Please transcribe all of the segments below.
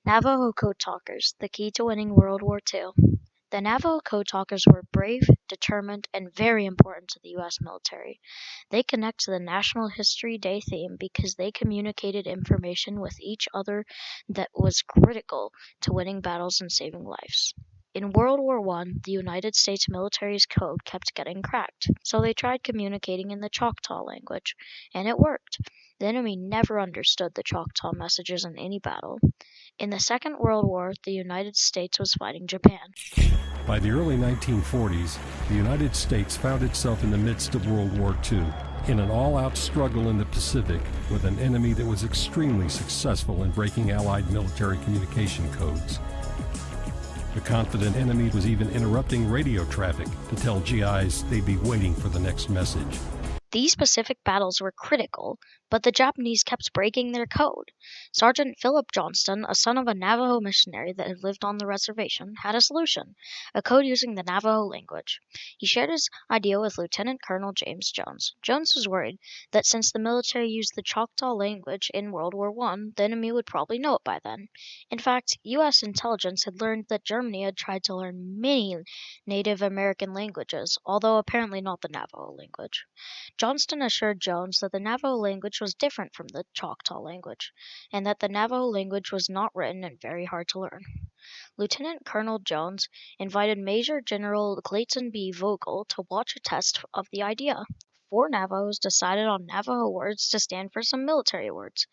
Navajo Code Talkers: The Key to Winning World War II. The Navajo Code Talkers were brave, determined, and very important to the U.S. military. They connect to the National History Day theme because they communicated information with each other that was critical to winning battles and saving lives. In World War One, the United States military's code kept getting cracked, so they tried communicating in the Choctaw language, and it worked. The enemy never understood the Choctaw messages in any battle. In the Second World War, the United States was fighting Japan. By the early 1940s, the United States found itself in the midst of World War II, in an all-out struggle in the Pacific with an enemy that was extremely successful in breaking Allied military communication codes. The confident enemy was even interrupting radio traffic to tell GIs they'd be waiting for the next message. These Pacific battles were critical, but the Japanese kept breaking their code. Sergeant Philip Johnston, a son of a Navajo missionary that had lived on the reservation, had a solution: a code using the Navajo language. He shared his idea with Lieutenant Colonel James Jones. Jones was worried that since the military used the Choctaw language in World War I, the enemy would probably know it by then. In fact, U.S. intelligence had learned that Germany had tried to learn many Native American languages, although apparently not the Navajo language. Johnston assured Jones that the Navajo language was different from the Choctaw language, and that the Navajo language was not written and very hard to learn. Lieutenant Colonel Jones invited Major General Clayton B. Vogel to watch a test of the idea. 4 Navajos decided on Navajo words to stand for some military words.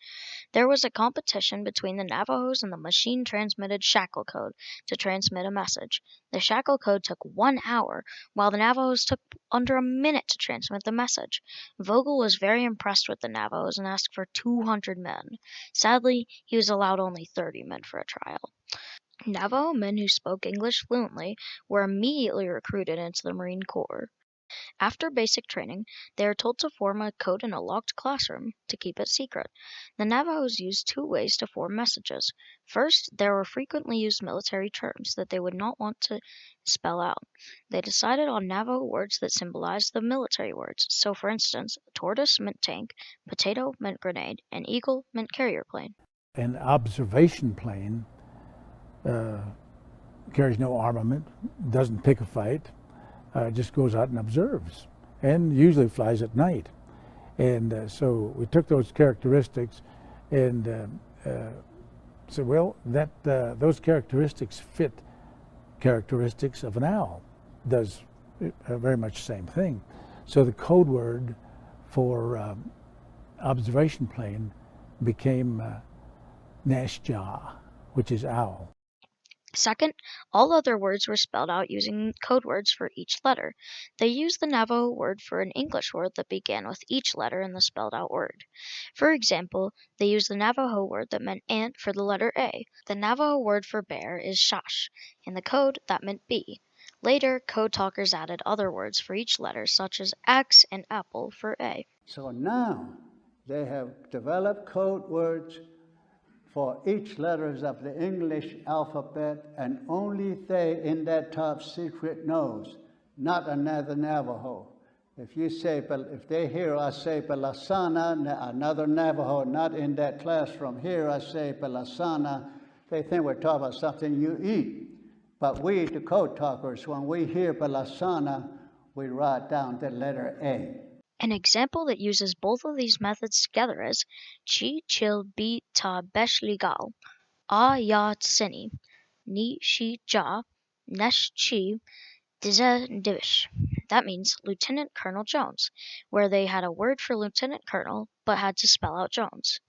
There was a competition between the Navajos and the machine-transmitted shackle code to transmit a message. The shackle code took 1 hour, while the Navajos took under a minute to transmit the message. Vogel was very impressed with the Navajos and asked for 200 men. Sadly, he was allowed only 30 men for a trial. Navajo men who spoke English fluently were immediately recruited into the Marine Corps. After basic training, they are told to form a code in a locked classroom to keep it secret. The Navajos used 2 ways to form messages. First, there were frequently used military terms that they would not want to spell out. They decided on Navajo words that symbolized the military words. So, for instance, tortoise meant tank, potato meant grenade, and eagle meant carrier plane. An observation plane carries no armament, doesn't pick a fight, just goes out and observes, and usually flies at night. And so we took those characteristics and said, well, those characteristics fit characteristics of an owl. Does very much the same thing. So the code word for observation plane became Nashja, which is owl. Second, all other words were spelled out using code words for each letter. They used the Navajo word for an English word that began with each letter in the spelled out word. For example, they used the Navajo word that meant ant for the letter A. The Navajo word for bear is shash. In the code, that meant B. Later, code talkers added other words for each letter, such as axe and apple for A. So now they have developed code words for each letters of the English alphabet, and only they in that top secret knows, not another Navajo. If they hear us say Pelasana, another Navajo not in that classroom, hear us say Pelasana, they think we're talking about something you eat. But we, the code talkers, when we hear Pelasana, we write down the letter A. An example that uses both of these methods together is Chi Chil Bi Ta Besh Ligal, A Ya Tsini, Ni Shi Ja, Nesh Chi, Dize Divish. That means Lieutenant Colonel Jones, where they had a word for Lieutenant Colonel but had to spell out Jones.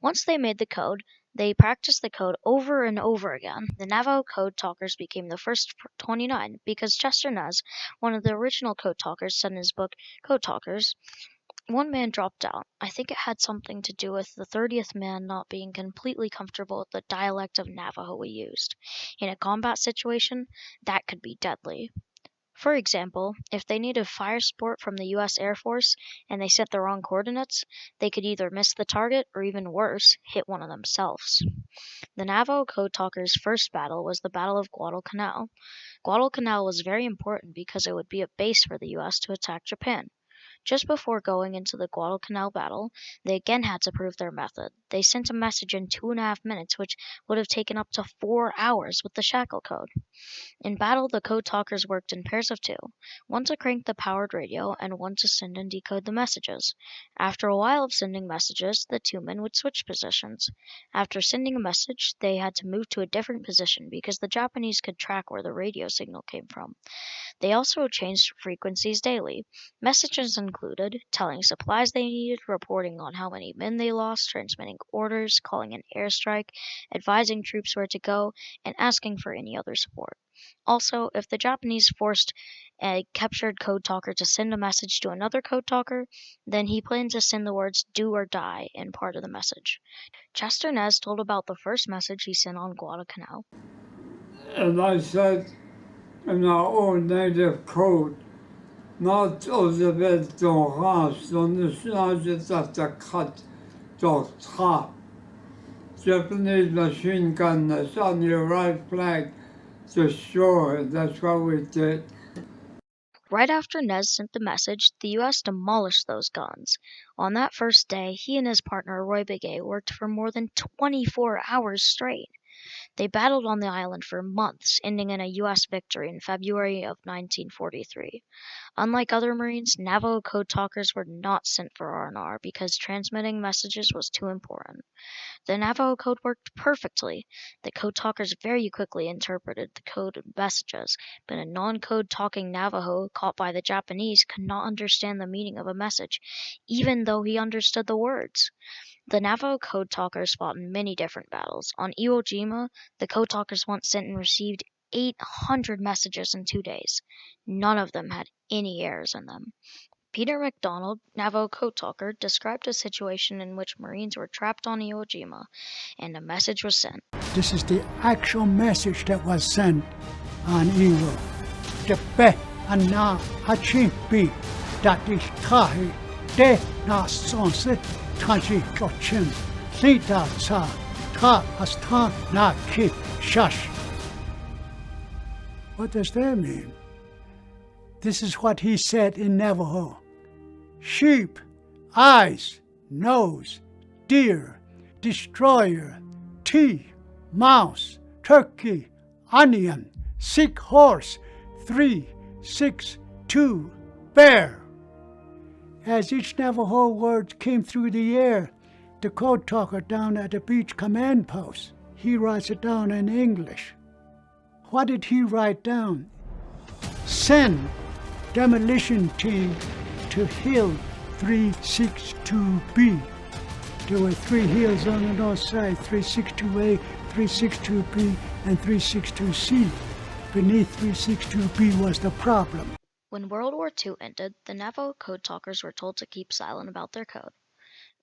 Once they made the code, they practiced the code over and over again. The Navajo code talkers became the first 29 because Chester Nez, one of the original code talkers, said in his book Code Talkers, one man dropped out. I think it had something to do with the 30th man not being completely comfortable with the dialect of Navajo we used. In a combat situation, that could be deadly. For example, if they needed fire support from the U.S. Air Force and they set the wrong coordinates, they could either miss the target or, even worse, hit one of themselves. The Navajo code talkers' first battle was the Battle of Guadalcanal. Guadalcanal was very important because it would be a base for the U.S. to attack Japan. Just before going into the Guadalcanal battle, they again had to prove their method. They sent a message in 2.5 minutes, which would have taken up to 4 hours with the shackle code. In battle, the code talkers worked in pairs of two, one to crank the powered radio and one to send and decode the messages. After a while of sending messages, the two men would switch positions. After sending a message, they had to move to a different position because the Japanese could track where the radio signal came from. They also changed frequencies daily. Messages included telling supplies they needed, reporting on how many men they lost, transmitting orders, calling an airstrike, advising troops where to go, and asking for any other support. Also, if the Japanese forced a captured code talker to send a message to another code talker, then he planned to send the words "do or die" in part of the message. Chester Nez told about the first message he sent on Guadalcanal. And I said in our own native code, not Elizabeth Doras, on the slides at the cut, top. Japanese machine gun that's on your right flag, destroy. That's what we did. Right after Nez sent the message, the U.S. demolished those guns. On that first day, he and his partner Roy Begay worked for more than 24 hours straight. They battled on the island for months, ending in a U.S. victory in February of 1943. Unlike other Marines, Navajo code talkers were not sent for R&R because transmitting messages was too important. The Navajo code worked perfectly. The code talkers very quickly interpreted the code messages, but a non-code talking Navajo caught by the Japanese could not understand the meaning of a message, even though he understood the words. The Navajo code talkers fought in many different battles. On Iwo Jima, the code talkers once sent and received 800 messages in 2 days. None of them had any errors in them. Peter MacDonald, Navajo code talker, described a situation in which Marines were trapped on Iwo Jima, and a message was sent. This is the actual message that was sent on Iwo. Tepe ana hachimpi dati tahi de na sonse tanji kochim sita sa ta astan na ki shash. What does that mean? This is what he said in Navajo. Sheep, eyes, nose, deer, destroyer, tea, mouse, turkey, onion, sick horse, 3, 6, 2, bear. As each Navajo word came through the air, the code talker down at the beach command post, he writes it down in English. What did he write down? Send demolition team to Hill 362B. There were 3 hills on the north side, 362A, 362B, and 362C. Beneath 362B was the problem. When World War II ended, the Navajo code talkers were told to keep silent about their code.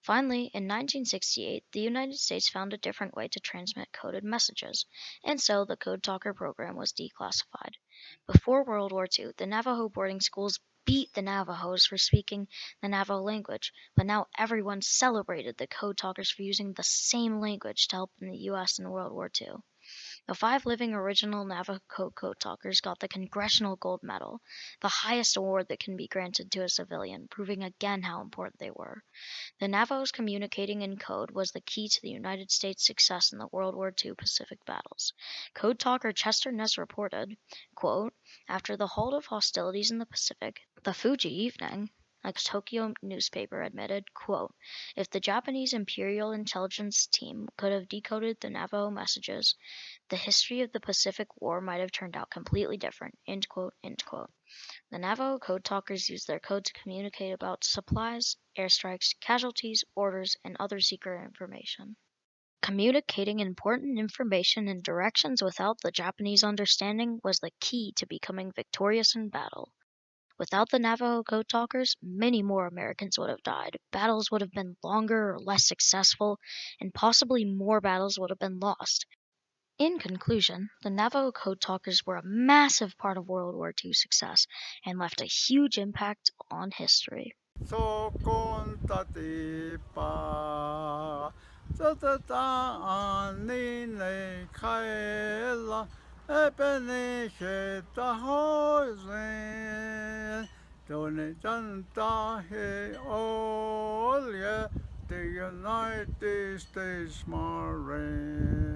Finally, in 1968, the United States found a different way to transmit coded messages, and so the code talker program was declassified. Before World War II, the Navajo boarding schools beat the Navajos for speaking the Navajo language, but now everyone celebrated the code talkers for using the same language to help in the U.S. in World War II. The 5 living original Navajo code talkers got the Congressional Gold Medal, the highest award that can be granted to a civilian, proving again how important they were. The Navajos communicating in code was the key to the United States' success in the World War II Pacific battles. Code talker Chester Nez reported, quote, "After the halt of hostilities in the Pacific, the Fuji Evening," a Tokyo newspaper admitted, quote, "If the Japanese Imperial Intelligence Team could have decoded the Navajo messages, the history of the Pacific War might have turned out completely different," end quote, end quote. The Navajo code talkers used their code to communicate about supplies, airstrikes, casualties, orders, and other secret information. Communicating important information and directions without the Japanese understanding was the key to becoming victorious in battle. Without the Navajo code talkers, many more Americans would have died, battles would have been longer or less successful, and possibly more battles would have been lost. In conclusion, the Navajo code talkers were a massive part of World War II success and left a huge impact on history. the United States Marine.